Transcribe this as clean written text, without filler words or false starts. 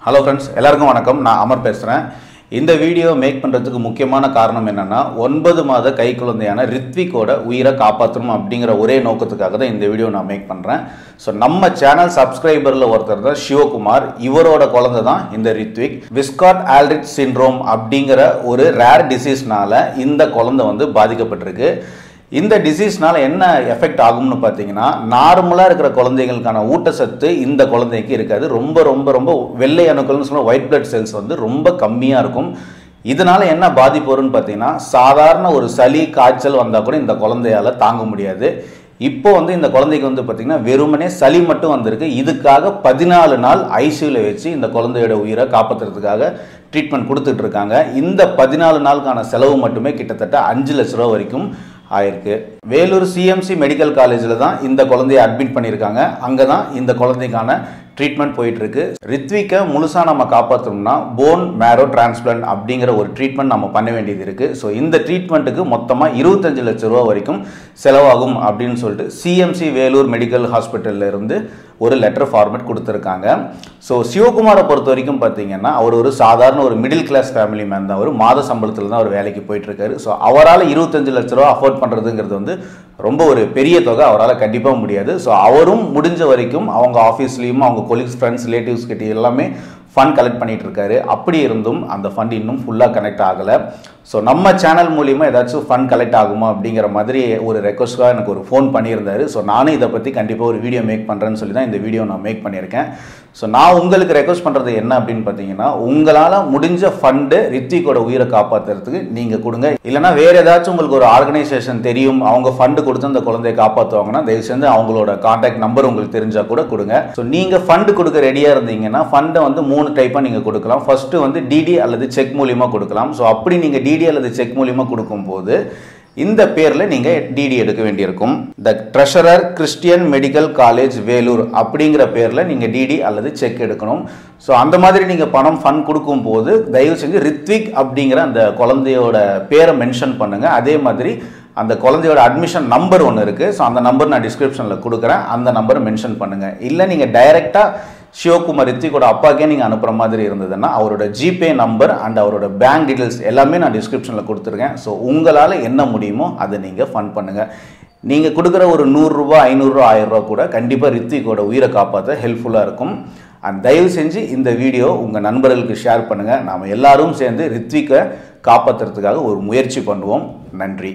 Hello friends, எல்லாருக்கும் வணக்கம். நான் அமர் பேசுகிறேன். இந்த வீடியோ மேக் பண்ணுறதுக்கு முக்கியமான காரணம் என்னென்னா, 9 மாத கை குழந்தையான ரித்விக்கோட உயிரை காப்பாற்றணும் அப்படிங்கிற ஒரே நோக்கத்துக்காக தான் இந்த வீடியோ நான் மேக் பண்ணுறேன். ஸோ நம்ம சேனல் சப்ஸ்கிரைபரில் ஒருத்தர் தான் சிவகுமார். இவரோட குழந்தை தான் இந்த ரித்விக். விஸ்காட்-ஆல்ரிச் சிண்ட்ரோம் அப்படிங்கிற ஒரு ரேர் டிசீஸ்னால இந்த குழந்தை பாதிக்கப்பட்டிருக்கு. இந்த டிசீஸ்னால என்ன எஃபெக்ட் ஆகும்னு பார்த்தீங்கன்னா, நார்மலாக இருக்கிற குழந்தைகளுக்கான ஊட்டச்சத்து இந்த குழந்தைக்கு இருக்காது. ரொம்ப ரொம்ப ரொம்ப வெள்ளை அணுக்கள்னு சொல்ல ஒயிட் பிளட் செல்ஸ் ரொம்ப கம்மியாக இருக்கும். இதனால என்ன பாதிப்பு வரும்னு பார்த்தீங்கன்னா, சாதாரண ஒரு சளி காய்ச்சல் வந்தால் கூட இந்த குழந்தையால தாங்க முடியாது. இப்போ இந்த குழந்தைக்கு பார்த்தீங்கன்னா வெறுமனே சளி மட்டும் வந்திருக்கு. இதுக்காக 14 நாள் ஐசியூவில் வச்சு இந்த குழந்தையோட உயிரை காப்பாற்றுறதுக்காக ட்ரீட்மெண்ட் கொடுத்துட்டு இருக்காங்க. இந்த 14 நாளுக்கான செலவு மட்டுமே கிட்டத்தட்ட 5 லட்ச ரூபா வரைக்கும் ஆயிருக்கு. வேலூர் சிஎம்சி மெடிக்கல் காலேஜில் தான் இந்த குழந்தையை அட்மிட் பண்ணியிருக்காங்க. அங்கே தான் இந்த குழந்தைக்கான ட்ரீட்மெண்ட் போயிட்டு இருக்கு. ரித்விக்கை முழுசா நம்ம காப்பாற்றணும்னா போன் மேரோ டிரான்ஸ்பிளான்ட் அப்படிங்கிற ஒரு ட்ரீட்மெண்ட் நம்ம பண்ண வேண்டியது இருக்கு. ஸோ இந்த ட்ரீட்மெண்ட்டுக்கு மொத்தமாக 25 லட்ச ரூபா வரைக்கும் செலவாகும் அப்படின்னு சொல்லிட்டு சிஎம்சி வேலூர் மெடிக்கல் ஹாஸ்பிட்டல்ல இருந்து ஒரு லெட்டர் ஃபார்மேட் கொடுத்துருக்காங்க. ஸோ சிவகுமாரை பொறுத்த வரைக்கும் பார்த்தீங்கன்னா, அவர் ஒரு சாதாரண ஒரு மிடில் கிளாஸ் ஃபேமிலி மேன் தான். ஒரு மாத சம்பளத்தில் தான் அவர் வேலைக்கு போயிட்டு இருக்காரு. ஸோ அவரால் 25 லட்ச ரூபா அஃபோர்ட் பண்ணுறதுங்கிறது ரொம்ப ஒரு பெரிய தொகை. அவரால் கண்டிப்பாக முடியாது. ஸோ அவரும் முடிஞ்ச வரைக்கும் அவங்க ஆஃபீஸ்லேயும் அவங்க கொலீக்ஸ், ஃப்ரெண்ட்ஸ், ரிலேட்டிவ்ஸ் கிட்ட எல்லாமே ஃபண்ட் கலெக்ட் பண்ணிட்டு இருக்காரு. அப்படி இருந்தும் அந்த ஃபண்ட் இன்னும் ஃபுல்லாக கனெக்ட் ஆகலை. ஸோ நம்ம சேனல் மூலிமா ஏதாச்சும் ஃபண்ட் கலெக்ட் ஆகுமா அப்படிங்கிற மாதிரி ஒரு ரெக்வஸ்ட்டாக எனக்கு ஒரு ஃபோன் பண்ணியிருந்தாரு. ஸோ நானும் இதை பற்றி கண்டிப்பாக ஒரு வீடியோ மேக் பண்ணுறேன்னு சொல்லி தான் இந்த வீடியோ நான் மேக் பண்ணியிருக்கேன். ஸோ நான் உங்களுக்கு ரெக்வஸ்ட் பண்ணுறது என்ன அப்படின்னு பார்த்தீங்கன்னா, உங்களால் முடிஞ்ச ஃபண்டு ரித்விக்கோட உயிரை காப்பாற்றுறதுக்கு நீங்கள் கொடுங்க. இல்லைனா வேறு ஏதாச்சும் உங்களுக்கு ஒரு ஆர்கனைசேஷன் தெரியும், அவங்க ஃபண்டு கொடுத்து அந்த குழந்தையை காப்பாற்றுவாங்கன்னா தயவு செஞ்சு அவங்களோட கான்டாக்ட் நம்பர் உங்களுக்கு தெரிஞ்சால் கூட கொடுங்க. ஸோ நீங்கள் ஃபண்டு கொடுக்க ரெடியாக இருந்தீங்கன்னா ஃபண்டை 3 டைப்பாக நீங்கள் கொடுக்கலாம். ஃபர்ஸ்ட்டு டிடி அல்லது செக் மூலியமாக கொடுக்கலாம். ஸோ அப்படி நீங்கள் டிடி அல்லது செக் மூலியமாக கொடுக்கும்போது இந்த பேரில் நீங்கள் டிடி எடுக்க வேண்டியிருக்கும். The treasurer Christian medical college Vellore அப்படிங்கிற பேரில் நீங்கள் டிடி அல்லது செக் எடுக்கணும். ஸோ அந்த மாதிரி நீங்கள் பணம் ஃபண்ட் கொடுக்கும்போது தயவு செஞ்சு ரித்விக் அப்படிங்கிற அந்த குழந்தையோட பேரை மென்ஷன் பண்ணுங்கள். அதே மாதிரி அந்த குழந்தையோட அட்மிஷன் நம்பர் ஒன்று இருக்குது. ஸோ அந்த நம்பர் நான் டிஸ்கிரிப்ஷனில் கொடுக்குறேன். அந்த நம்பரை மென்ஷன் பண்ணுங்கள். இல்லை நீங்கள் டைரெக்டாக சிவகுமார் ரித்விக்கோட அப்பாக்கே நீங்கள் அனுப்புகிற மாதிரி இருந்ததுன்னா அவரோட ஜிபே நம்பர் அண்ட் அவரோட பேங்க் டீட்டெயில்ஸ் எல்லாமே நான் டிஸ்கிரிப்ஷனில் கொடுத்துருக்கேன். ஸோ உங்களால் என்ன முடியுமோ அதை நீங்கள் ஃபண்ட் பண்ணுங்கள். நீங்கள் கொடுக்குற ஒரு 100 ரூபா, 500 ரூபா, 1000 ரூபா கூட கண்டிப்பாக ரித்விக்கோட உயிரை காப்பாற்ற ஹெல்ப்ஃபுல்லாக இருக்கும். அண்ட் தயவு செஞ்சு இந்த வீடியோ உங்கள் நண்பர்களுக்கு ஷேர் பண்ணுங்கள். நாம் எல்லாரும் சேர்ந்து ரித்விக்கை காப்பாற்றுறதுக்காக ஒரு முயற்சி பண்ணுவோம். நன்றி.